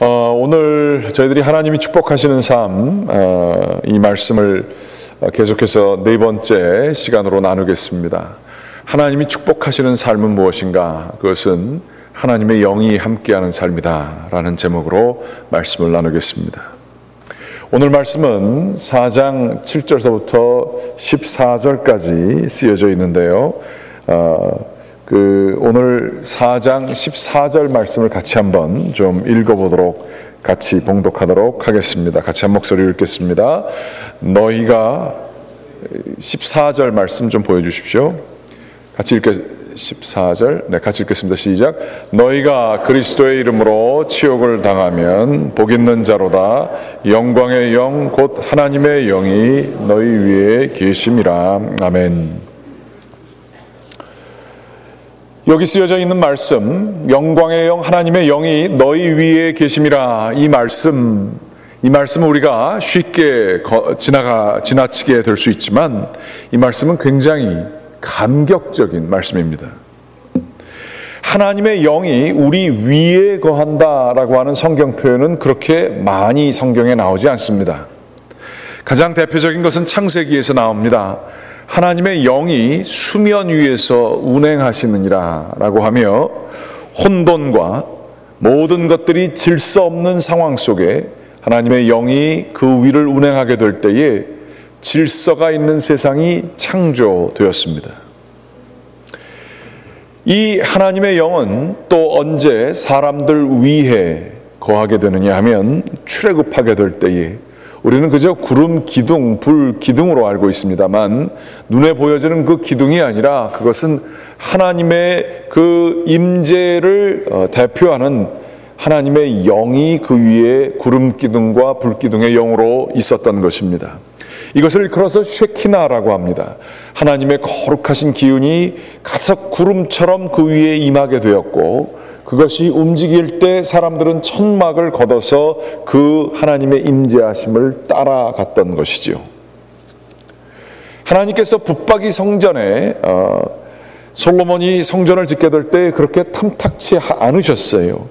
오늘 저희들이 하나님이 축복하시는 삶, 이 말씀을 계속해서 네 번째 시간으로 나누겠습니다. 하나님이 축복하시는 삶은 무엇인가? 그것은 하나님의 영이 함께하는 삶이다 라는 제목으로 말씀을 나누겠습니다. 오늘 말씀은 4장 7절서부터 14절까지 쓰여져 있는데요. 오늘 4장 14절 말씀을 같이 한번 좀 읽어보도록, 같이 봉독하도록 하겠습니다. 같이 한 목소리로 읽겠습니다. 너희가 14절 말씀 좀 보여주십시오. 같이 14절, 네, 같이 읽겠습니다. 시작. 너희가 그리스도의 이름으로 치욕을 당하면 복 있는 자로다. 영광의 영 곧 하나님의 영이 너희 위에 계심이라. 아멘. 여기 쓰여져 있는 말씀, 영광의 영 하나님의 영이 너희 위에 계심이라. 이 말씀은 우리가 쉽게 지나치게 될 수 있지만 이 말씀은 굉장히 감격적인 말씀입니다. 하나님의 영이 우리 위에 거한다라고 하는 성경 표현은 그렇게 많이 성경에 나오지 않습니다. 가장 대표적인 것은 창세기에서 나옵니다. 하나님의 영이 수면 위에서 운행하시느니라 라고 하며, 혼돈과 모든 것들이 질서 없는 상황 속에 하나님의 영이 그 위를 운행하게 될 때에 질서가 있는 세상이 창조되었습니다. 이 하나님의 영은 또 언제 사람들 위에 거하게 되느냐 하면, 출애굽하게 될 때에 우리는 그저 구름 기둥, 불 기둥으로 알고 있습니다만 눈에 보여지는 그 기둥이 아니라 그것은 하나님의 그 임재를 대표하는 하나님의 영이 그 위에 구름 기둥과 불 기둥의 영으로 있었던 것입니다. 이것을 일컬어서 쉐키나라고 합니다. 하나님의 거룩하신 기운이 가득 구름처럼 그 위에 임하게 되었고, 그것이 움직일 때 사람들은 천막을 걷어서 그 하나님의 임재하심을 따라갔던 것이죠. 하나님께서 붙박이 성전에 솔로몬이 성전을 짓게 될 때 그렇게 탐탁치 않으셨어요.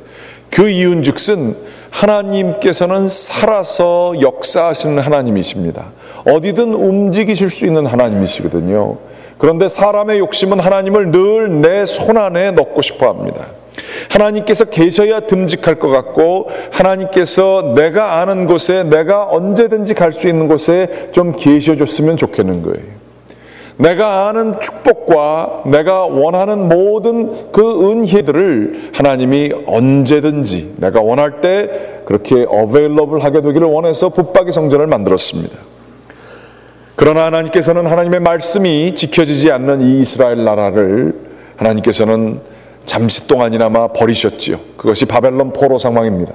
그 이유는즉슨 하나님께서는 살아서 역사하시는 하나님이십니다. 어디든 움직이실 수 있는 하나님이시거든요. 그런데 사람의 욕심은 하나님을 늘 내 손안에 넣고 싶어 합니다. 하나님께서 계셔야 듬직할 것 같고, 하나님께서 내가 아는 곳에, 내가 언제든지 갈 수 있는 곳에 좀 계셔줬으면 좋겠는 거예요. 내가 아는 축복과 내가 원하는 모든 그 은혜들을 하나님이 언제든지 내가 원할 때 그렇게 available 하게 되기를 원해서 붙박이 성전을 만들었습니다. 그러나 하나님께서는 하나님의 말씀이 지켜지지 않는 이 이스라엘 나라를 하나님께서는 잠시 동안이나마 버리셨지요. 그것이 바벨론 포로 상황입니다.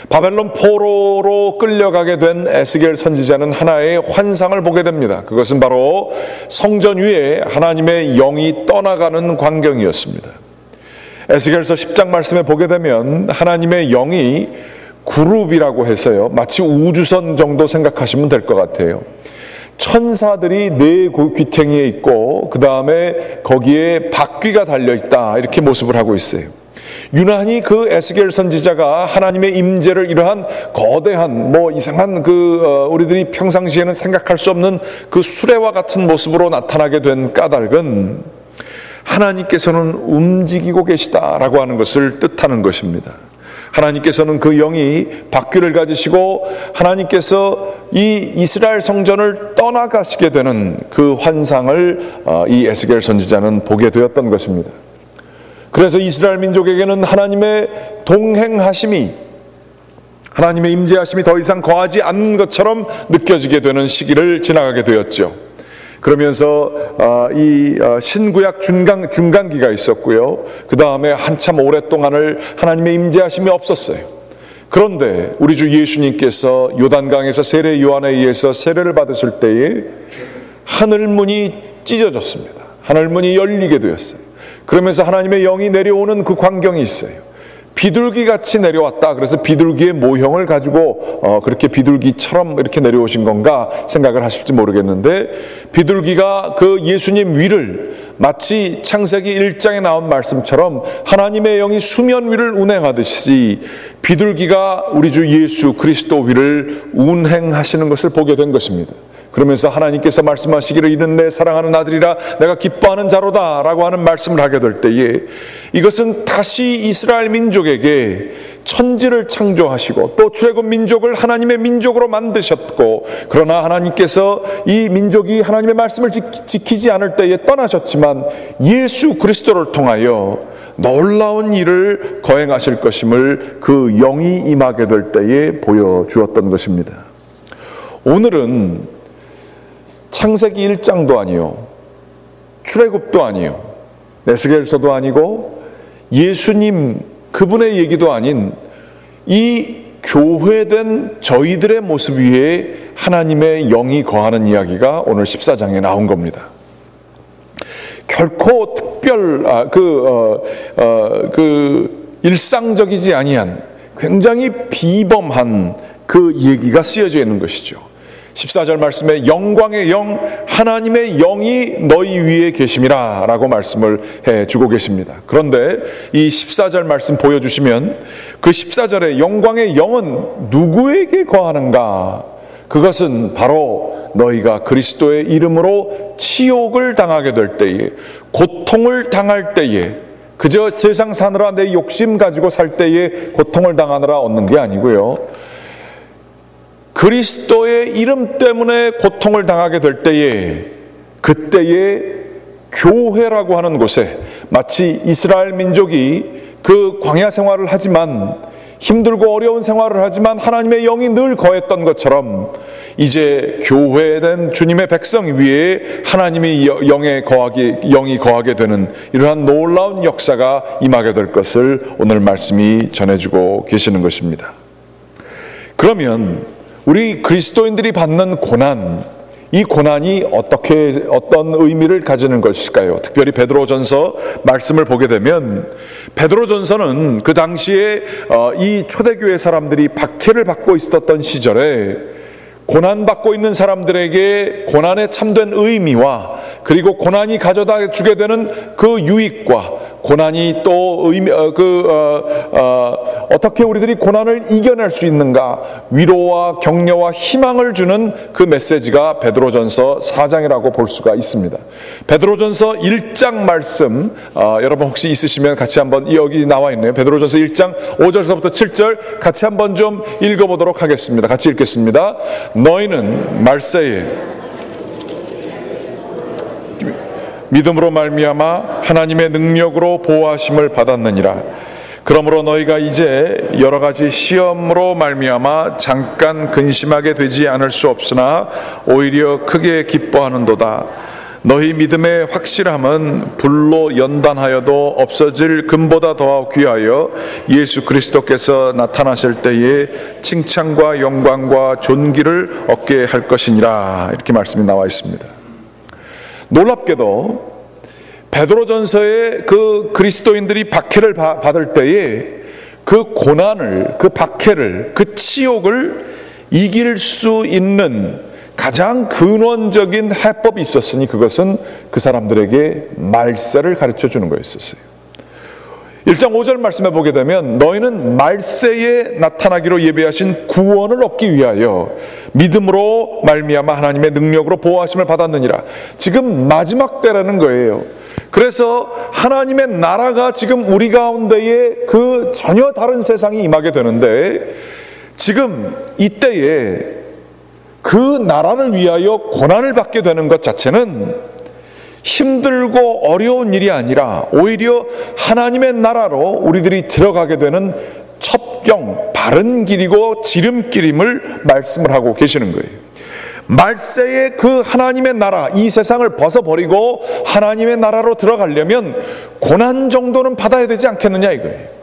바벨론 포로로 끌려가게 된 에스겔 선지자는 하나의 환상을 보게 됩니다. 그것은 바로 성전 위에 하나님의 영이 떠나가는 광경이었습니다. 에스겔서 10장 말씀에 보게 되면 하나님의 영이 그룹이라고 해서요, 마치 우주선 정도 생각하시면 될 것 같아요. 천사들이 네 귀퉁이에 있고 그 다음에 거기에 바퀴가 달려있다, 이렇게 모습을 하고 있어요. 유난히 그 에스겔 선지자가 하나님의 임재를 이러한 거대한 이상한 우리들이 평상시에는 생각할 수 없는 그 수레와 같은 모습으로 나타나게 된 까닭은 하나님께서는 움직이고 계시다라고 하는 것을 뜻하는 것입니다. 하나님께서는 그 영이 바퀴를 가지시고 하나님께서 이 이스라엘 성전을 떠나가시게 되는 그 환상을 이 에스겔 선지자는 보게 되었던 것입니다. 그래서 이스라엘 민족에게는 하나님의 동행하심이, 하나님의 임재하심이 더 이상 거하지 않는 것처럼 느껴지게 되는 시기를 지나가게 되었죠. 그러면서 이 신구약 중간기가 있었고요. 그 다음에 한참 오랫동안을 하나님의 임재하심이 없었어요. 그런데 우리 주 예수님께서 요단강에서 세례 요한에 의해서 세례를 받으실 때에 하늘문이 찢어졌습니다. 하늘문이 열리게 되었어요. 그러면서 하나님의 영이 내려오는 그 광경이 있어요. 비둘기같이 내려왔다. 그래서 비둘기의 모형을 가지고 그렇게 비둘기처럼 이렇게 내려오신 건가 생각을 하실지 모르겠는데, 비둘기가 그 예수님 위를 마치 창세기 1장에 나온 말씀처럼 하나님의 영이 수면 위를 운행하듯이 비둘기가 우리 주 예수 그리스도 위를 운행하시는 것을 보게 된 것입니다. 그러면서 하나님께서 말씀하시기를 이는 내 사랑하는 아들이라 내가 기뻐하는 자로다 라고 하는 말씀을 하게 될 때에, 이것은 다시 이스라엘 민족에게 천지를 창조하시고 또 출애굽 민족을 하나님의 민족으로 만드셨고, 그러나 하나님께서 이 민족이 하나님의 말씀을 지키지 않을 때에 떠나셨지만 예수 그리스도를 통하여 놀라운 일을 거행하실 것임을 그 영이 임하게 될 때에 보여주었던 것입니다. 오늘은 창세기 1장도 아니요, 출애굽도 아니요, 에스겔서도 아니고 예수님 그분의 얘기도 아닌 이 교회된 저희들의 모습 위에 하나님의 영이 거하는 이야기가 오늘 14장에 나온 겁니다. 결코 일상적이지 아니한 굉장히 비범한 그 얘기가 쓰여져 있는 것이죠. 14절 말씀에 영광의 영 하나님의 영이 너희 위에 계심이라 라고 말씀을 해주고 계십니다. 그런데 이 14절 말씀 보여주시면 그 14절에 영광의 영은 누구에게 거하는가? 그것은 바로 너희가 그리스도의 이름으로 치욕을 당하게 될 때에, 고통을 당할 때에, 그저 세상 사느라 내 욕심 가지고 살 때에 고통을 당하느라 얻는 게 아니고요, 그리스도의 이름 때문에 고통을 당하게 될 때에, 그때에 교회라고 하는 곳에 마치 이스라엘 민족이 그 광야 생활을 하지만, 힘들고 어려운 생활을 하지만 하나님의 영이 늘 거했던 것처럼 이제 교회된 주님의 백성 위에 하나님의 영이 거하게 되는 이러한 놀라운 역사가 임하게 될 것을 오늘 말씀이 전해주고 계시는 것입니다. 그러면 우리 그리스도인들이 받는 고난, 이 고난이 어떤 의미를 가지는 것일까요? 특별히 베드로전서 말씀을 보게 되면, 베드로전서는 그 당시에 이 초대교회 사람들이 박해를 받고 있었던 시절에 고난받고 있는 사람들에게 고난의 참된 의미와, 그리고 고난이 가져다 주게 되는 그 유익과, 고난이 또 어떻게 우리들이 고난을 이겨낼 수 있는가, 위로와 격려와 희망을 주는 그 메시지가 베드로전서 4장이라고 볼 수가 있습니다. 베드로전서 1장 말씀, 여러분 혹시 있으시면 같이 한번, 여기 나와 있네요. 베드로전서 1장 5절서부터 7절 같이 한번 좀 읽어보도록 하겠습니다. 같이 읽겠습니다. 너희는 말세에 믿음으로 말미암아 하나님의 능력으로 보호하심을 받았느니라. 그러므로 너희가 이제 여러 가지 시험으로 말미암아 잠깐 근심하게 되지 않을 수 없으나 오히려 크게 기뻐하는도다. 너희 믿음의 확실함은 불로 연단하여도 없어질 금보다 더 귀하여 예수 그리스도께서 나타나실 때에 칭찬과 영광과 존귀를 얻게 할 것이니라. 이렇게 말씀이 나와 있습니다. 놀랍게도 베드로전서에 그 그리스도인들이 박해를 받을 때에 그 고난을, 그 박해를, 그 치욕을 이길 수 있는 가장 근원적인 해법이 있었으니 그것은 그 사람들에게 말세를 가르쳐 주는 거였었어요. 1장 5절 말씀에 보게 되면 너희는 말세에 나타나기로 예배하신 구원을 얻기 위하여 믿음으로 말미암아 하나님의 능력으로 보호하심을 받았느니라. 지금 마지막 때라는 거예요. 그래서 하나님의 나라가 지금 우리 가운데에 그 전혀 다른 세상이 임하게 되는데, 지금 이때에 그 나라를 위하여 고난을 받게 되는 것 자체는 힘들고 어려운 일이 아니라 오히려 하나님의 나라로 우리들이 들어가게 되는 첩경, 바른 길이고 지름길임을 말씀을 하고 계시는 거예요. 말세의 그 하나님의 나라, 이 세상을 벗어버리고 하나님의 나라로 들어가려면 고난 정도는 받아야 되지 않겠느냐 이거예요.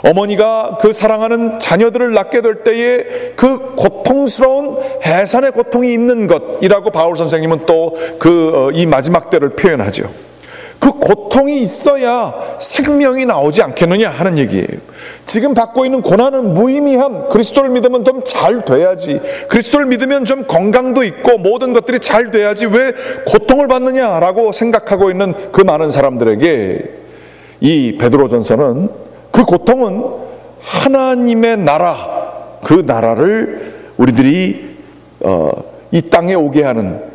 어머니가 그 사랑하는 자녀들을 낳게 될 때에 그 고통스러운 해산의 고통이 있는 것이라고 바울 선생님은 또 이 마지막 때를 표현하죠. 그 고통이 있어야 생명이 나오지 않겠느냐 하는 얘기예요. 지금 받고 있는 고난은 무의미한, 그리스도를 믿으면 좀 잘 돼야지, 그리스도를 믿으면 좀 건강도 있고 모든 것들이 잘 돼야지 왜 고통을 받느냐라고 생각하고 있는 그 많은 사람들에게 이 베드로전서는 그 고통은 하나님의 나라, 그 나라를 우리들이 이 땅에 오게 하는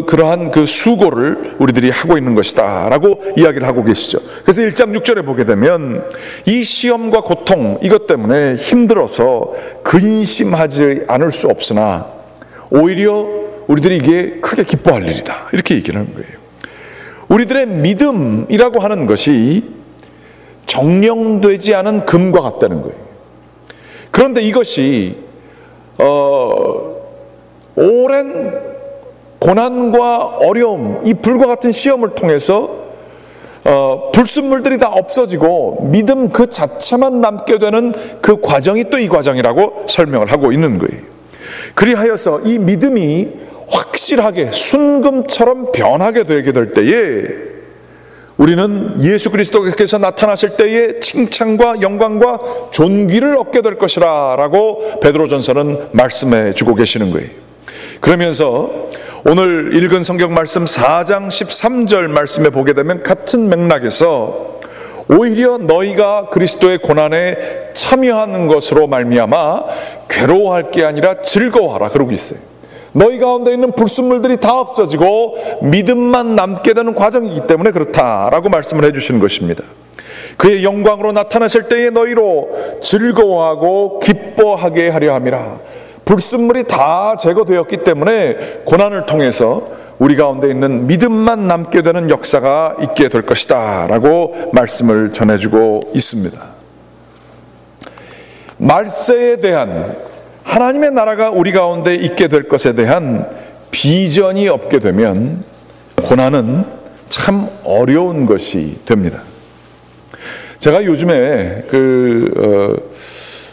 그러한 그 수고를 우리들이 하고 있는 것이다 라고 이야기를 하고 계시죠. 그래서 1장 6절에 보게 되면 이 시험과 고통, 이것 때문에 힘들어서 근심하지 않을 수 없으나 오히려 우리들이 이게 크게 기뻐할 일이다, 이렇게 얘기를 하는 거예요. 우리들의 믿음이라고 하는 것이 정령되지 않은 금과 같다는 거예요. 그런데 이것이 오랜 고난과 어려움, 이 불과 같은 시험을 통해서 불순물들이 다 없어지고 믿음 그 자체만 남게 되는 그 과정이 또 이 과정이라고 설명을 하고 있는 거예요. 그리하여서 이 믿음이 확실하게 순금처럼 변하게 되게 될 때에 우리는 예수 그리스도께서 나타나실 때에 칭찬과 영광과 존귀를 얻게 될 것이라 라고 베드로전서는 말씀해 주고 계시는 거예요. 그러면서 오늘 읽은 성경 말씀 4장 13절 말씀에 보게 되면 같은 맥락에서 오히려 너희가 그리스도의 고난에 참여하는 것으로 말미암아 괴로워할 게 아니라 즐거워하라 그러고 있어요. 너희 가운데 있는 불순물들이 다 없어지고 믿음만 남게 되는 과정이기 때문에 그렇다라고 말씀을 해주시는 것입니다. 그의 영광으로 나타나실 때에 너희로 즐거워하고 기뻐하게 하려 함이라. 불순물이 다 제거되었기 때문에 고난을 통해서 우리 가운데 있는 믿음만 남게 되는 역사가 있게 될 것이다 라고 말씀을 전해주고 있습니다. 말세에 대한, 하나님의 나라가 우리 가운데 있게 될 것에 대한 비전이 없게 되면 고난은 참 어려운 것이 됩니다. 제가 요즘에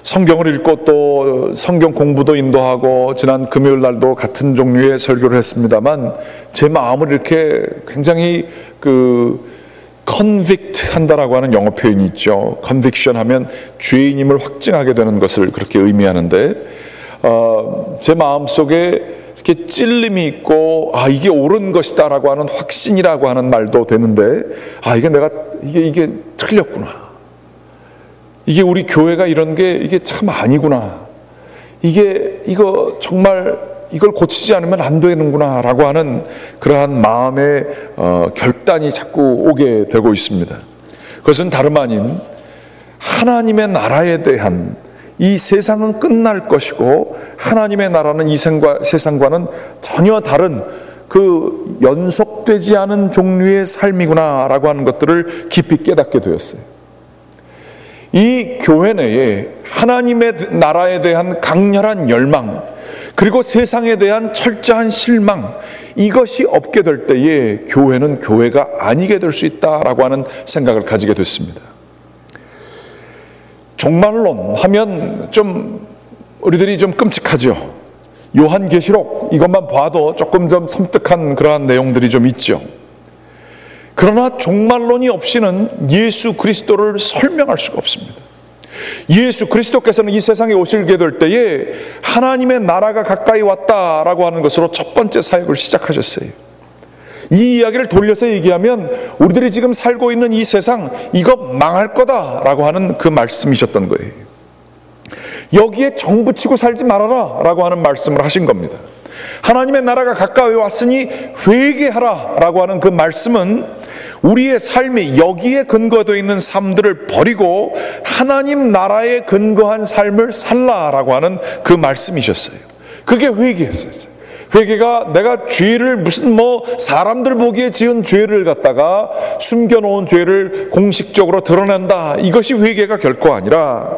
성경을 읽고 또 성경 공부도 인도하고 지난 금요일 날도 같은 종류의 설교를 했습니다만 제 마음을 이렇게 굉장히 convict 한다라고 하는 영어 표현이 있죠. conviction 하면 죄인임을 확증하게 되는 것을 그렇게 의미하는데 제 마음속에 이렇게 찔림이 있고 이게 옳은 것이다라고 하는 확신이라고 하는 말도 되는데 이게 틀렸구나. 이게 우리 교회가 이런 게 이게 참 아니구나. 이거 정말 이걸 고치지 않으면 안 되는구나 라고 하는 그러한 마음의 결단이 자꾸 오게 되고 있습니다. 그것은 다름 아닌 하나님의 나라에 대한, 이 세상은 끝날 것이고 하나님의 나라는 이 세상과는 전혀 다른 그 연속되지 않은 종류의 삶이구나 라고 하는 것들을 깊이 깨닫게 되었어요. 이 교회 내에 하나님의 나라에 대한 강렬한 열망, 그리고 세상에 대한 철저한 실망, 이것이 없게 될 때에 교회는 교회가 아니게 될 수 있다라고 하는 생각을 가지게 됐습니다. 종말론 하면 좀 우리들이 좀 끔찍하죠. 요한계시록 이것만 봐도 조금 좀 섬뜩한 그러한 내용들이 좀 있죠. 그러나 종말론이 없이는 예수 그리스도를 설명할 수가 없습니다. 예수 그리스도께서는 이 세상에 오시게 될 때에 하나님의 나라가 가까이 왔다라고 하는 것으로 첫 번째 사역을 시작하셨어요. 이 이야기를 돌려서 얘기하면 우리들이 지금 살고 있는 이 세상, 이거 망할 거다라고 하는 그 말씀이셨던 거예요. 여기에 정붙이고 살지 말아라 라고 하는 말씀을 하신 겁니다. 하나님의 나라가 가까이 왔으니 회개하라 라고 하는 그 말씀은 우리의 삶이 여기에 근거되어 있는 삶들을 버리고 하나님 나라에 근거한 삶을 살라라고 하는 그 말씀이셨어요. 그게 회개였어요. 회개가 내가 죄를 사람들 보기에 지은 죄를 갖다가 숨겨놓은 죄를 공식적으로 드러낸다, 이것이 회개가 결코 아니라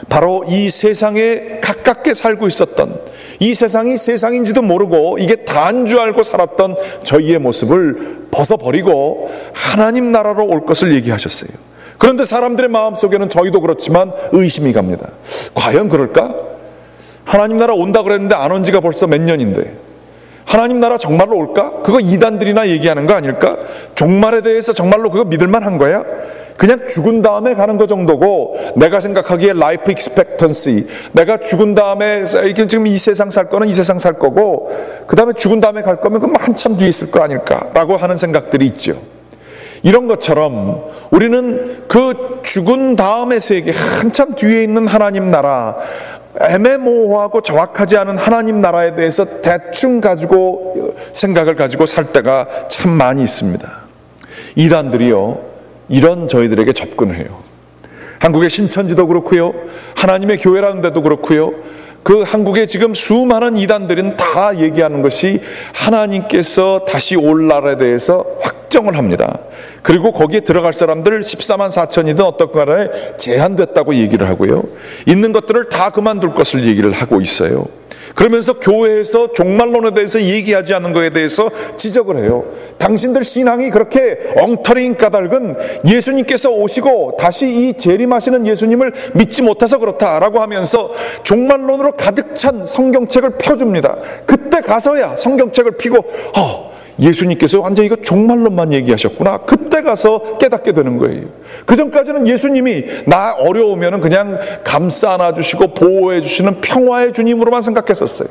바로 이 세상에 가깝게 살고 있었던, 이 세상이 세상인지도 모르고 이게 다인 줄 알고 살았던 저희의 모습을 벗어버리고 하나님 나라로 올 것을 얘기하셨어요. 그런데 사람들의 마음속에는 저희도 그렇지만 의심이 갑니다. 과연 그럴까? 하나님 나라 온다 그랬는데 안 온 지가 벌써 몇 년인데, 하나님 나라 정말로 올까? 그거 이단들이나 얘기하는 거 아닐까? 종말에 대해서 정말로 그거 믿을만 한 거야? 그냥 죽은 다음에 가는 거 정도고, 내가 생각하기에 라이프 익스펙턴시, 내가 죽은 다음에 지금 이 세상 살 거는 이 세상 살 거고, 그 다음에 죽은 다음에 갈 거면 그럼 한참 뒤에 있을 거 아닐까라고 하는 생각들이 있죠. 이런 것처럼 우리는 그 죽은 다음의 세계, 한참 뒤에 있는 하나님 나라, 애매모호하고 정확하지 않은 하나님 나라에 대해서 대충 생각을 가지고 살 때가 참 많이 있습니다. 이단들이요, 이런 저희들에게 접근을 해요. 한국의 신천지도 그렇고요, 하나님의 교회라는 데도 그렇고요, 그 한국에 지금 수많은 이단들은 다 얘기하는 것이 하나님께서 다시 올 날에 대해서 확정을 합니다. 그리고 거기에 들어갈 사람들 14만 4천이든 어떤 간에 제한됐다고 얘기를 하고요, 있는 것들을 다 그만둘 것을 얘기를 하고 있어요. 그러면서 교회에서 종말론에 대해서 얘기하지 않는 것에 대해서 지적을 해요. 당신들 신앙이 그렇게 엉터리인 까닭은 예수님께서 오시고 다시 이 재림하시는 예수님을 믿지 못해서 그렇다라고 하면서 종말론으로 가득 찬 성경책을 펴줍니다. 그때 가서야 성경책을 피고 예수님께서 완전 이거 종말론만 얘기하셨구나, 그때 가서 깨닫게 되는 거예요. 그 전까지는 예수님이 나 어려우면 그냥 감싸 안아주시고 보호해 주시는 평화의 주님으로만 생각했었어요.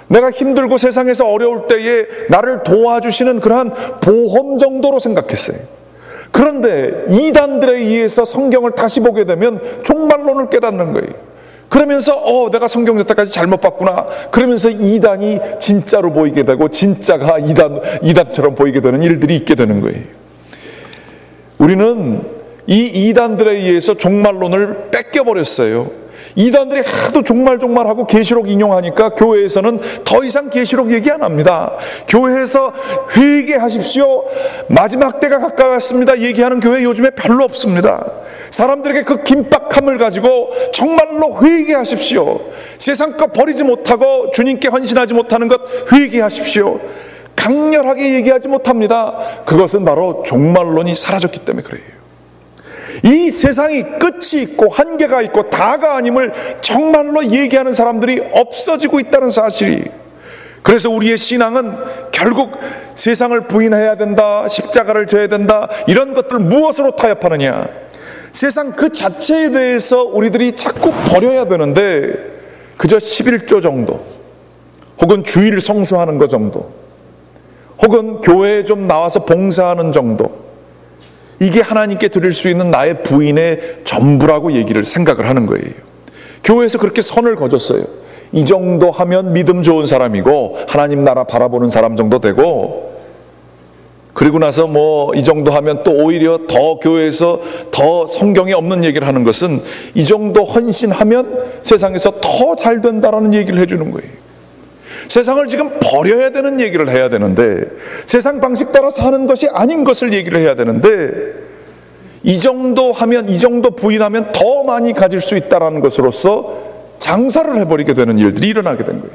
내가 힘들고 세상에서 어려울 때에 나를 도와주시는 그러한 보험 정도로 생각했어요. 그런데 이단들에 의해서 성경을 다시 보게 되면 종말론을 깨닫는 거예요. 그러면서 내가 성경 여태까지 잘못 봤구나, 그러면서 이단이 진짜로 보이게 되고 진짜가 이단처럼 보이게 되는 일들이 있게 되는 거예요. 우리는 이 이단들에 의해서 종말론을 뺏겨버렸어요. 이단들이 하도 종말하고 계시록 인용하니까 교회에서는 더 이상 계시록 얘기 안 합니다. 교회에서 회개하십시오, 마지막 때가 가까이 왔습니다 얘기하는 교회 요즘에 별로 없습니다. 사람들에게 그 긴박함을 가지고 정말로 회개하십시오, 세상 것 버리지 못하고 주님께 헌신하지 못하는 것 회개하십시오, 강렬하게 얘기하지 못합니다. 그것은 바로 종말론이 사라졌기 때문에 그래요. 이 세상이 끝이 있고 한계가 있고 다가 아님을 정말로 얘기하는 사람들이 없어지고 있다는 사실이, 그래서 우리의 신앙은 결국 세상을 부인해야 된다, 십자가를 져야 된다, 이런 것들 무엇으로 타협하느냐, 세상 그 자체에 대해서 우리들이 자꾸 버려야 되는데 그저 11조 정도, 혹은 주일 성수하는 것 정도, 혹은 교회에 좀 나와서 봉사하는 정도, 이게 하나님께 드릴 수 있는 나의 부인의 전부라고 생각을 하는 거예요. 교회에서 그렇게 선을 거뒀어요. 이 정도 하면 믿음 좋은 사람이고 하나님 나라 바라보는 사람 정도 되고, 그리고 나서 이 정도 하면 또 오히려 더 교회에서 더 성경에 없는 얘기를 하는 것은 이 정도 헌신하면 세상에서 더 잘 된다라는 얘기를 해주는 거예요. 세상을 지금 버려야 되는 얘기를 해야 되는데, 세상 방식 따라 사는 것이 아닌 것을 얘기를 해야 되는데, 이 정도 하면, 이 정도 부인하면 더 많이 가질 수 있다는 것으로서 장사를 해버리게 되는 일들이 일어나게 된 거예요.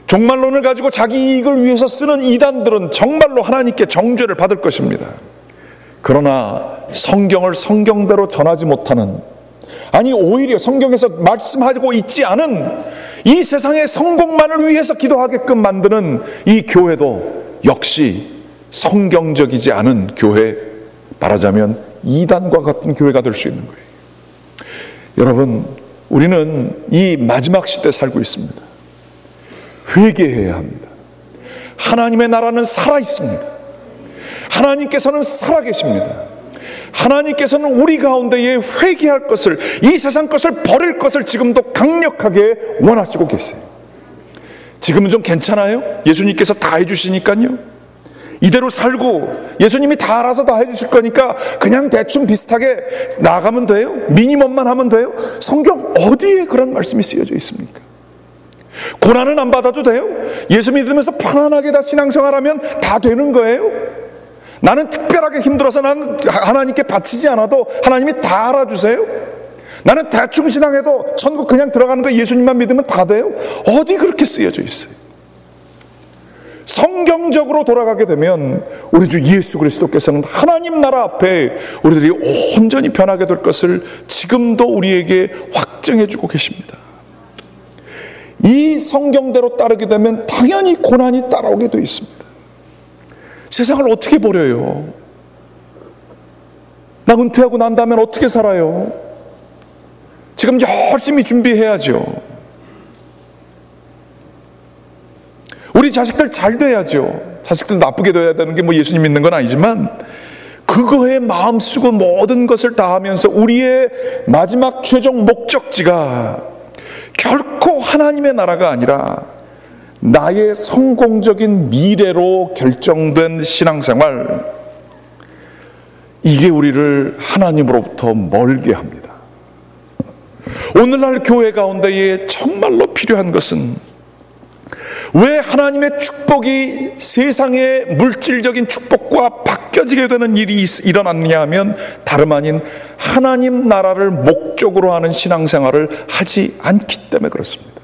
종말론을 가지고 자기 이익을 위해서 쓰는 이단들은 정말로 하나님께 정죄를 받을 것입니다. 그러나 성경을 성경대로 전하지 못하는, 아니 오히려 성경에서 말씀하고 있지 않은 이 세상의 성공만을 위해서 기도하게끔 만드는 이 교회도 역시 성경적이지 않은 교회, 말하자면 이단과 같은 교회가 될 수 있는 거예요. 여러분, 우리는 이 마지막 시대에 살고 있습니다. 회개해야 합니다. 하나님의 나라는 살아있습니다. 하나님께서는 살아계십니다. 하나님께서는 우리 가운데에 회개할 것을, 이 세상 것을 버릴 것을 지금도 강력하게 원하시고 계세요. 지금은 좀 괜찮아요? 예수님께서 다 해주시니까요. 이대로 살고 예수님이 다 알아서 다 해주실 거니까 그냥 대충 비슷하게 나가면 돼요? 미니멈만 하면 돼요? 성경 어디에 그런 말씀이 쓰여져 있습니까? 고난은 안 받아도 돼요? 예수 믿으면서 편안하게 다 신앙생활하면 다 되는 거예요? 나는 특별하게 힘들어서 나는 하나님께 바치지 않아도 하나님이 다 알아주세요? 나는 대충 신앙해도 천국 그냥 들어가는 거 예수님만 믿으면 다 돼요? 어디 그렇게 쓰여져 있어요? 성경적으로 돌아가게 되면 우리 주 예수 그리스도께서는 하나님 나라 앞에 우리들이 온전히 변하게 될 것을 지금도 우리에게 확증해 주고 계십니다. 이 성경대로 따르게 되면 당연히 고난이 따라오게 되어 있습니다. 세상을 어떻게 버려요? 나 은퇴하고 난 다음엔 어떻게 살아요? 지금 열심히 준비해야죠. 우리 자식들 잘 돼야죠. 자식들 나쁘게 돼야 되는 게 뭐 예수님 믿는 건 아니지만 그거에 마음 쓰고 모든 것을 다하면서 우리의 마지막 최종 목적지가 결코 하나님의 나라가 아니라 나의 성공적인 미래로 결정된 신앙생활, 이게 우리를 하나님으로부터 멀게 합니다. 오늘날 교회 가운데에 정말로 필요한 것은 왜 하나님의 축복이 세상의 물질적인 축복과 바뀌어지게 되는 일이 일어났냐 하면 다름 아닌 하나님 나라를 목적으로 하는 신앙생활을 하지 않기 때문에 그렇습니다.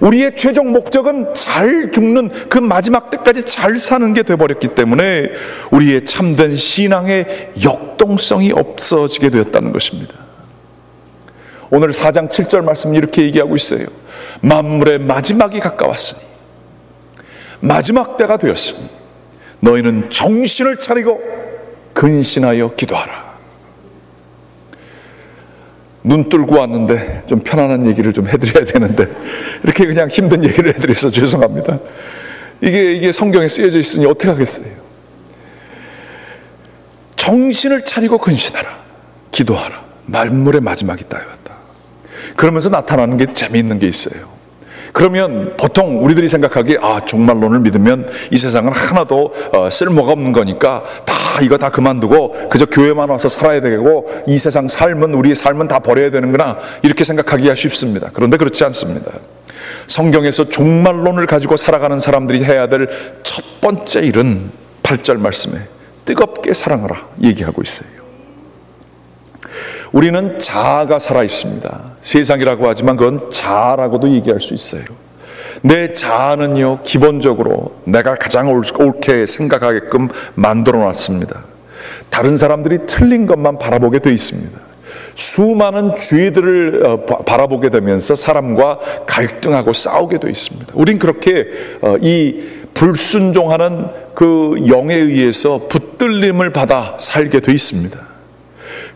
우리의 최종 목적은 잘 죽는 그 마지막 때까지 잘 사는 게 되어버렸기 때문에 우리의 참된 신앙의 역동성이 없어지게 되었다는 것입니다. 오늘 4장 7절 말씀은 이렇게 얘기하고 있어요. 만물의 마지막이 가까웠으니, 마지막 때가 되었으니 너희는 정신을 차리고 근신하여 기도하라. 눈 뚫고 왔는데 좀 편안한 얘기를 좀 해드려야 되는데 이렇게 그냥 힘든 얘기를 해드려서 죄송합니다. 이게 성경에 쓰여져 있으니 어떻게 하겠어요? 정신을 차리고 근신하라, 기도하라. 만물의 마지막이 따였다. 그러면서 나타나는 게 재미있는 게 있어요. 그러면 보통 우리들이 생각하기에 종말론을 믿으면 이 세상은 하나도 쓸모가 없는 거니까 이거 다 그만두고 그저 교회만 와서 살아야 되고 이 세상 삶은, 우리의 삶은 다 버려야 되는구나, 이렇게 생각하기가 쉽습니다. 그런데 그렇지 않습니다. 성경에서 종말론을 가지고 살아가는 사람들이 해야 될 첫 번째 일은 8절 말씀에 뜨겁게 사랑하라 얘기하고 있어요. 우리는 자아가 살아있습니다. 세상이라고 하지만 그건 자아라고도 얘기할 수 있어요. 내 자아는요, 기본적으로 내가 가장 옳게 생각하게끔 만들어 놨습니다. 다른 사람들이 틀린 것만 바라보게 돼 있습니다. 수많은 죄들을 바라보게 되면서 사람과 갈등하고 싸우게 돼 있습니다. 우린 그렇게 이 불순종하는 그 영에 의해서 붙들림을 받아 살게 돼 있습니다.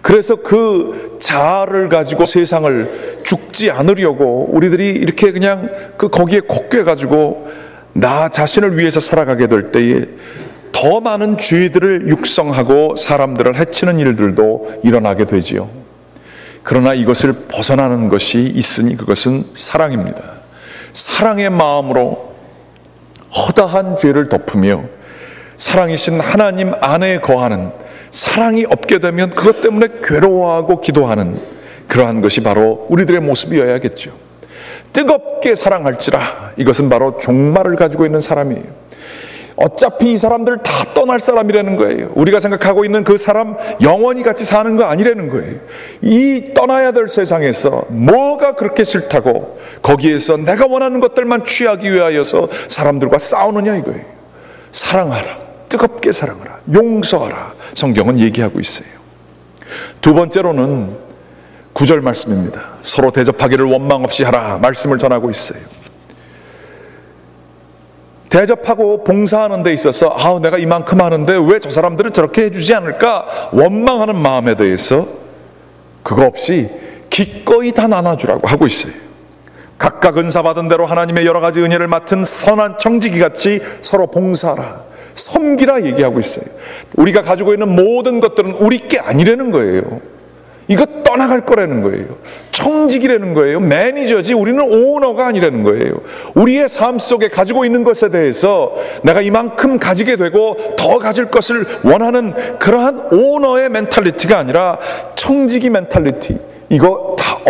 그래서 그 자아를 가지고 세상을 죽지 않으려고 우리들이 이렇게 그냥 거기에 콕 꿰가지고 나 자신을 위해서 살아가게 될 때에 더 많은 죄들을 육성하고 사람들을 해치는 일들도 일어나게 되지요. 그러나 이것을 벗어나는 것이 있으니 그것은 사랑입니다. 사랑의 마음으로 허다한 죄를 덮으며 사랑이신 하나님 안에 거하는, 사랑이 없게 되면 그것 때문에 괴로워하고 기도하는 그러한 것이 바로 우리들의 모습이어야겠죠. 뜨겁게 사랑할지라, 이것은 바로 종말을 가지고 있는 사람이에요. 어차피 이 사람들 다 떠날 사람이라는 거예요. 우리가 생각하고 있는 그 사람 영원히 같이 사는 거 아니라는 거예요. 이 떠나야 될 세상에서 뭐가 그렇게 싫다고 거기에서 내가 원하는 것들만 취하기 위하여서 사람들과 싸우느냐 이거예요. 사랑하라, 뜨겁게 사랑하라, 용서하라, 성경은 얘기하고 있어요. 두 번째로는 9절 말씀입니다. 서로 대접하기를 원망 없이 하라 말씀을 전하고 있어요. 대접하고 봉사하는 데 있어서 내가 이만큼 하는데 왜 저 사람들은 저렇게 해주지 않을까 원망하는 마음에 대해서 그거 없이 기꺼이 다 나눠주라고 하고 있어요. 각각 은사 받은 대로 하나님의 여러 가지 은혜를 맡은 선한 청지기 같이 서로 봉사하라, 섬기라 얘기하고 있어요. 우리가 가지고 있는 모든 것들은 우리 게 아니라는 거예요. 이거 떠나갈 거라는 거예요. 청직이라는 거예요. 매니저지 우리는 오너가 아니라는 거예요. 우리의 삶 속에 가지고 있는 것에 대해서 내가 이만큼 가지게 되고 더 가질 것을 원하는 그러한 오너의 멘탈리티가 아니라 청지기 멘탈리티, 이거 다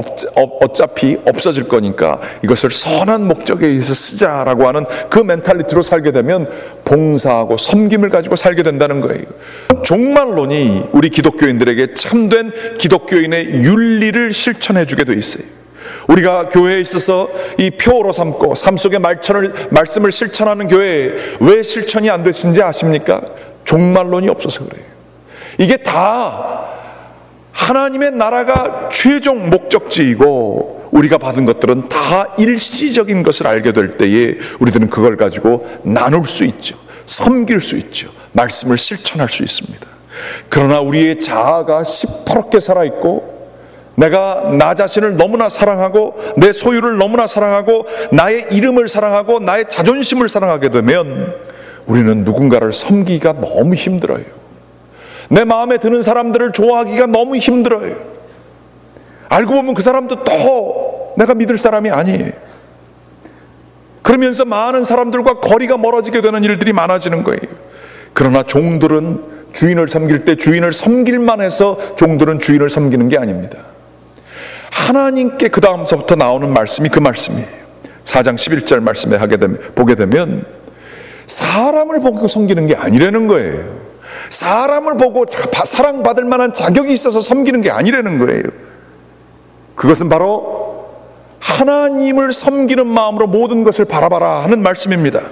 어차피 없어질 거니까 이것을 선한 목적에 의해서 쓰자라고 하는 그 멘탈리티로 살게 되면 봉사하고 섬김을 가지고 살게 된다는 거예요. 종말론이 우리 기독교인들에게 참된 기독교인의 윤리를 실천해 주게 돼 있어요. 우리가 교회에 있어서 이 표어로 삼고 삶 속의 말씀을 실천하는 교회에 왜 실천이 안 되신지 아십니까? 종말론이 없어서 그래요. 이게 다 하나님의 나라가 최종 목적지이고 우리가 받은 것들은 다 일시적인 것을 알게 될 때에 우리들은 그걸 가지고 나눌 수 있죠. 섬길 수 있죠. 말씀을 실천할 수 있습니다. 그러나 우리의 자아가 시퍼렇게 살아있고 내가 나 자신을 너무나 사랑하고 내 소유를 너무나 사랑하고 나의 이름을 사랑하고 나의 자존심을 사랑하게 되면 우리는 누군가를 섬기기가 너무 힘들어요. 내 마음에 드는 사람들을 좋아하기가 너무 힘들어요. 알고 보면 그 사람도 또 내가 믿을 사람이 아니에요. 그러면서 많은 사람들과 거리가 멀어지게 되는 일들이 많아지는 거예요. 그러나 종들은 주인을 섬길 때 주인을 섬길만 해서 종들은 주인을 섬기는 게 아닙니다. 하나님께 그 다음서부터 나오는 말씀이 그 말씀이에요. 4장 11절 말씀에 보게 되면 사람을 보고 섬기는 게 아니라는 거예요. 사람을 보고 사랑받을 만한 자격이 있어서 섬기는 게 아니라는 거예요. 그것은 바로 하나님을 섬기는 마음으로 모든 것을 바라봐라 하는 말씀입니다.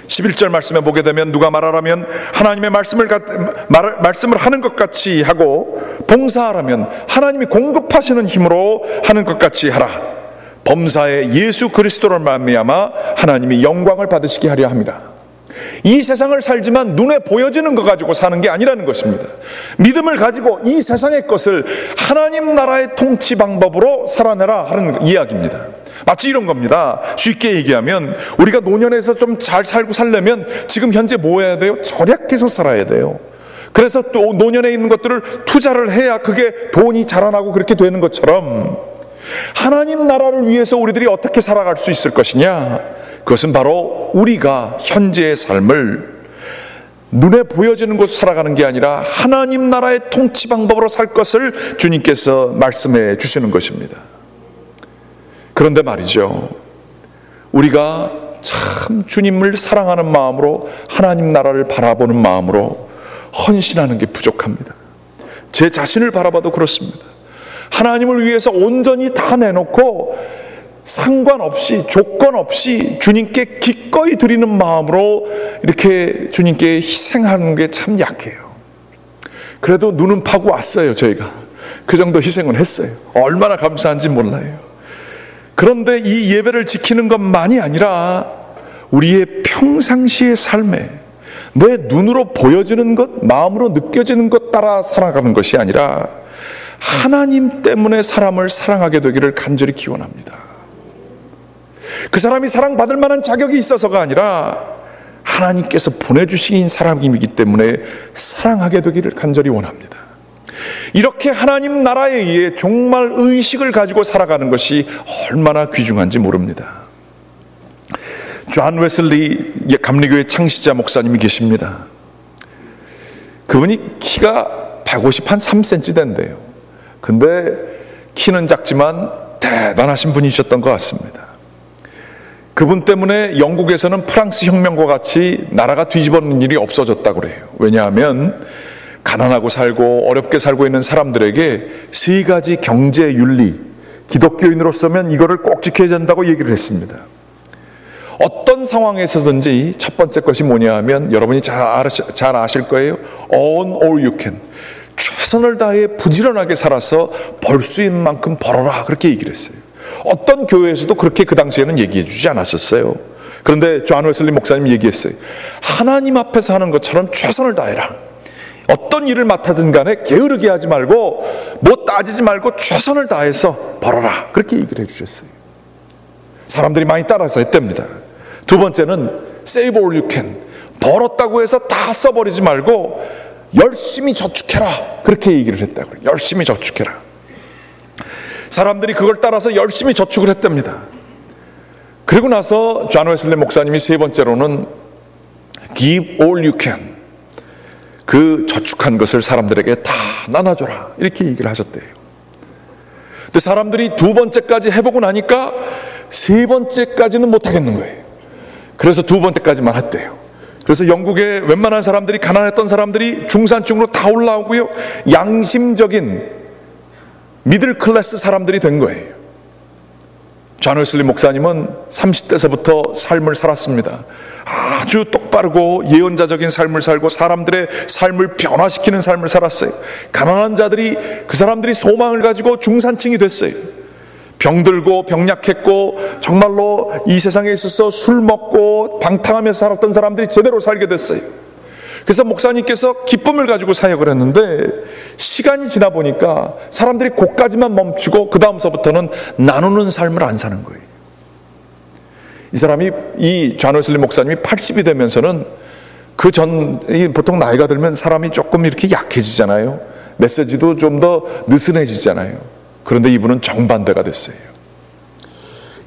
11절 말씀에 보게 되면 누가 말하라면 하나님의 말씀을 하는 것 같이 하고 봉사하라면 하나님이 공급하시는 힘으로 하는 것 같이 하라. 범사에 예수 그리스도를 말미암아 하나님이 영광을 받으시게 하려 합니다. 이 세상을 살지만 눈에 보여지는 것 가지고 사는 게 아니라는 것입니다. 믿음을 가지고 이 세상의 것을 하나님 나라의 통치 방법으로 살아내라 하는 이야기입니다. 마치 이런 겁니다. 쉽게 얘기하면 우리가 노년에서 좀 잘 살고 살려면 지금 현재 뭐 해야 돼요? 절약해서 살아야 돼요. 그래서 또 노년에 있는 것들을 투자를 해야 그게 돈이 자라나고 그렇게 되는 것처럼 하나님 나라를 위해서 우리들이 어떻게 살아갈 수 있을 것이냐? 그것은 바로 우리가 현재의 삶을 눈에 보여지는 곳으로 살아가는 게 아니라 하나님 나라의 통치 방법으로 살 것을 주님께서 말씀해 주시는 것입니다. 그런데 말이죠, 우리가 참 주님을 사랑하는 마음으로 하나님 나라를 바라보는 마음으로 헌신하는 게 부족합니다. 제 자신을 바라봐도 그렇습니다. 하나님을 위해서 온전히 다 내놓고 상관없이 조건 없이 주님께 기꺼이 드리는 마음으로 이렇게 주님께 희생하는 게 참 약해요. 그래도 눈은 파고 왔어요. 저희가 그 정도 희생은 했어요. 얼마나 감사한지 몰라요. 그런데 이 예배를 지키는 것만이 아니라 우리의 평상시의 삶에 내 눈으로 보여지는 것, 마음으로 느껴지는 것 따라 살아가는 것이 아니라 하나님 때문에 사람을 사랑하게 되기를 간절히 기원합니다. 그 사람이 사랑받을 만한 자격이 있어서가 아니라 하나님께서 보내주신 사람이기 때문에 사랑하게 되기를 간절히 원합니다. 이렇게 하나님 나라에 의해 정말 의식을 가지고 살아가는 것이 얼마나 귀중한지 모릅니다. 존 웨슬리 감리교회 창시자 목사님이 계십니다. 그분이 키가 150 한 3cm 된대요. 근데 키는 작지만 대단하신 분이셨던 것 같습니다. 그분 때문에 영국에서는 프랑스 혁명과 같이 나라가 뒤집어놓는 일이 없어졌다고 그래요. 왜냐하면 가난하고 살고 어렵게 살고 있는 사람들에게 세 가지 경제 윤리, 기독교인으로서면 이거를 꼭 지켜야 된다고 얘기를 했습니다. 어떤 상황에서든지 첫 번째 것이 뭐냐 하면 여러분이 잘 아실 거예요. Own all you can. 최선을 다해 부지런하게 살아서 벌 수 있는 만큼 벌어라, 그렇게 얘기를 했어요. 어떤 교회에서도 그렇게 그 당시에는 얘기해 주지 않았었어요. 그런데 존 웨슬리 목사님이 얘기했어요. 하나님 앞에서 하는 것처럼 최선을 다해라. 어떤 일을 맡아든 간에 게으르게 하지 말고 뭐 따지지 말고 최선을 다해서 벌어라, 그렇게 얘기를 해주셨어요. 사람들이 많이 따라서 했답니다. 두 번째는 save all you can. 벌었다고 해서 다 써버리지 말고 열심히 저축해라, 그렇게 얘기를 했다고 그래요. 열심히 저축해라. 사람들이 그걸 따라서 열심히 저축을 했답니다. 그리고 나서 존 웨슬리 목사님이 세 번째로는 give all you can. 그 저축한 것을 사람들에게 다 나눠줘라, 이렇게 얘기를 하셨대요. 근데 사람들이 두 번째까지 해보고 나니까 세 번째까지는 못하겠는 거예요. 그래서 두 번째까지만 했대요. 그래서 영국의 웬만한 사람들이, 가난했던 사람들이 중산층으로 다 올라오고요, 양심적인 미들 클래스 사람들이 된 거예요. 존 웨슬리 목사님은 30대서부터 삶을 살았습니다. 아주 똑바르고 예언자적인 삶을 살고 사람들의 삶을 변화시키는 삶을 살았어요. 가난한 자들이, 그 사람들이 소망을 가지고 중산층이 됐어요. 병들고 병약했고 정말로 이 세상에 있어서 술 먹고 방탕하며 살았던 사람들이 제대로 살게 됐어요. 그래서 목사님께서 기쁨을 가지고 사역을 했는데, 시간이 지나 보니까 사람들이 거기까지만 멈추고 그 다음서부터는 나누는 삶을 안 사는 거예요. 이 사람이, 이 존 웨슬리 목사님이 80이 되면서는 보통 나이가 들면 사람이 조금 이렇게 약해지잖아요. 메시지도 좀 더 느슨해지잖아요. 그런데 이분은 정반대가 됐어요.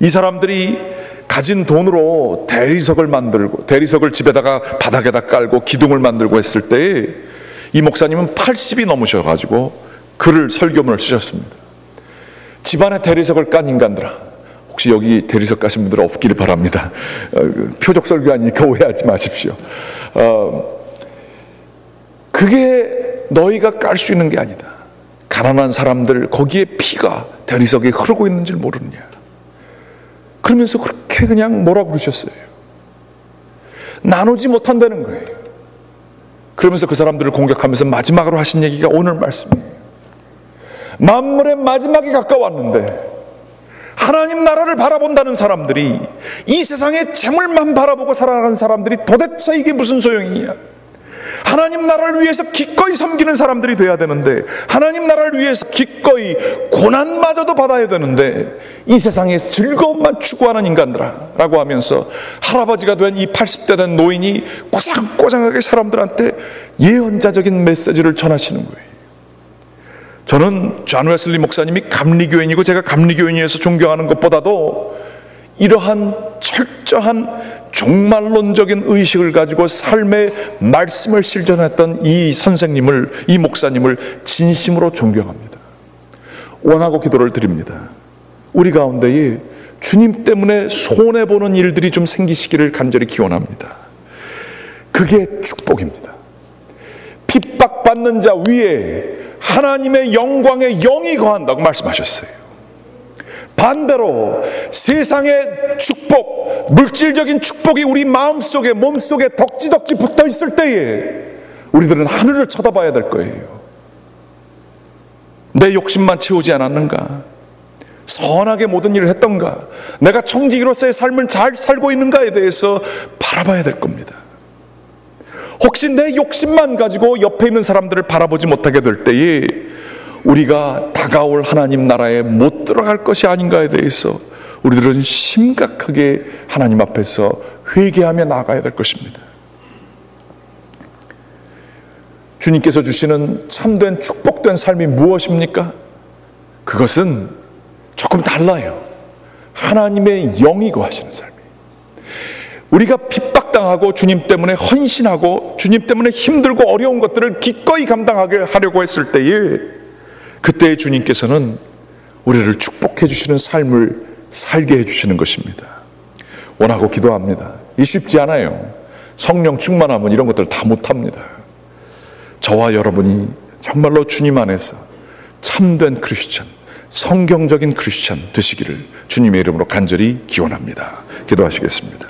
이 사람들이 가진 돈으로 대리석을 만들고, 대리석을 집에다가 바닥에다 깔고 기둥을 만들고 했을 때에 이 목사님은 80이 넘으셔가지고 글을, 설교문을 쓰셨습니다. 집안에 대리석을 깐 인간들아, 혹시 여기 대리석 가신 분들은 없기를 바랍니다. 표적 설교 아니니까 오해하지 마십시오. 그게 너희가 깔 수 있는 게 아니다. 가난한 사람들, 거기에 피가 대리석에 흐르고 있는 줄 모르느냐. 그러면서 그렇게 그냥 뭐라 그러셨어요. 나누지 못한다는 거예요. 그러면서 그 사람들을 공격하면서 마지막으로 하신 얘기가 오늘 말씀이에요. 만물의 마지막이 가까웠는데 하나님 나라를 바라본다는 사람들이, 이 세상의 재물만 바라보고 살아가는 사람들이 도대체 이게 무슨 소용이냐. 하나님 나라를 위해서 기꺼이 섬기는 사람들이 돼야 되는데, 하나님 나라를 위해서 기꺼이 고난마저도 받아야 되는데, 이 세상에서 즐거움만 추구하는 인간들아 라고 하면서 할아버지가 된 이 80대 된 노인이 꼬장꼬장하게 사람들한테 예언자적인 메시지를 전하시는 거예요. 저는 존 웨슬리 목사님이 감리교인이고 제가 감리교인이어서 존경하는 것보다도 이러한 철저한 종말론적인 의식을 가지고 삶의 말씀을 실천했던 이 선생님을, 이 목사님을 진심으로 존경합니다. 원하고 기도를 드립니다. 우리 가운데에 주님 때문에 손해보는 일들이 좀 생기시기를 간절히 기원합니다. 그게 축복입니다. 핍박받는 자 위에 하나님의 영광의 영이 거한다고 말씀하셨어요. 반대로 세상의 축복, 물질적인 축복이 우리 마음속에, 몸속에 덕지덕지 붙어 있을 때에 우리들은 하늘을 쳐다봐야 될 거예요. 내 욕심만 채우지 않았는가? 선하게 모든 일을 했던가? 내가 청지기로서의 삶을 잘 살고 있는가에 대해서 바라봐야 될 겁니다. 혹시 내 욕심만 가지고 옆에 있는 사람들을 바라보지 못하게 될 때에 우리가 다가올 하나님 나라에 못 들어갈 것이 아닌가에 대해서 우리들은 심각하게 하나님 앞에서 회개하며 나아가야 될 것입니다. 주님께서 주시는 참된 축복된 삶이 무엇입니까? 그것은 조금 달라요. 하나님의 영이 거하시는 삶이에요. 우리가 핍박당하고 주님 때문에 헌신하고 주님 때문에 힘들고 어려운 것들을 기꺼이 감당하게 하려고 했을 때에, 그때에 주님께서는 우리를 축복해 주시는 삶을 살게 해주시는 것입니다. 원하고 기도합니다. 이 쉽지 않아요. 성령 충만하면 이런 것들 다 못합니다. 저와 여러분이 정말로 주님 안에서 참된 크리스찬, 성경적인 크리스찬 되시기를 주님의 이름으로 간절히 기원합니다. 기도하시겠습니다.